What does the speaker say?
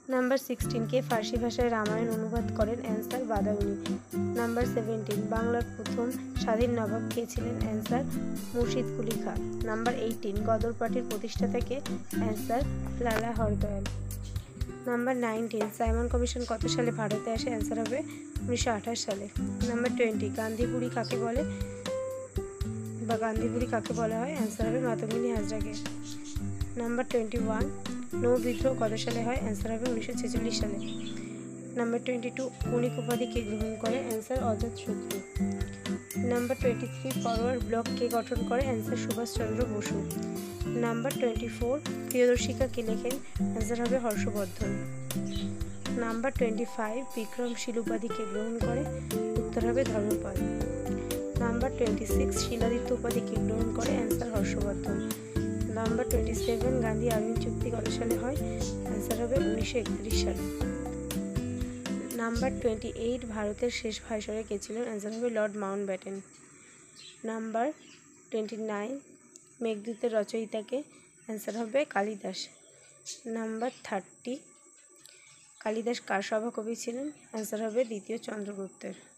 Number 16 কে ফার্সি ভাষায় রামায়ণ অনুবাদ করেন? অ্যান্সার বাদাউনি। নাম্বার 17 বাংলার প্রথম স্বাধীন নবাব কে ছিলেন? অ্যান্সার মুর্শিদ কুলি খাঁ। নাম্বার 18 গদর পার্টির প্রতিষ্ঠাতা কে? অ্যান্সার লালা হরদয়াল। নাম্বার 19 সাইমন কমিশন কত সালে ভারতে আসে? অ্যান্সার হবে 1928 সালে। নাম্বার 20 গান্ধীপুরী কাকে বলে বা গান্ধীপুরী কাকে বলা হয়? অ্যান্সার হবে মাতঙ্গিনী হাজরাকে। নাম্বার 21 নৌ বিদ্রোহ কত সালে হয়? অ্যান্সার হবে 1946 সালে। নাম্বার 22 কণিক উপাধি কে গ্রহণ করে? অ্যান্সার অজাতশত্রু। নাম্বার 23 ফরওয়ার্ড ব্লক কে গঠন করে? অ্যান্সার সুভাষচন্দ্র বসু। নাম্বার 24 প্রিয়দর্শিকা কে লেখেন? অ্যান্সার হবে হর্ষবর্ধন। নাম্বার 25 বিক্রমশীল উপাধি কে গ্রহণ করে? উত্তর হবে ধর্মপাল। নাম্বার 26 শিলাদিত্য উপাধি কে গ্রহণ করে? Answer Harshavardhana. Number 27 Gandhi Irwin চুক্তি কত সালে হয়? অ্যান্সার হবে 1931 সালে। নাম্বার 28 ভারতের শেষ ভাইসরয় কে ছিলেন? অ্যান্সার হবে লর্ড মাউন্টব্যাটেন। নাম্বার 29 মেঘদূতের রচয়িতাকে? অ্যান্সার হবে কালিদাস। নাম্বার 30 কালিদাস কার সভাকবি ছিলেন? অ্যান্সার হবে দ্বিতীয় চন্দ্রগুপ্তের।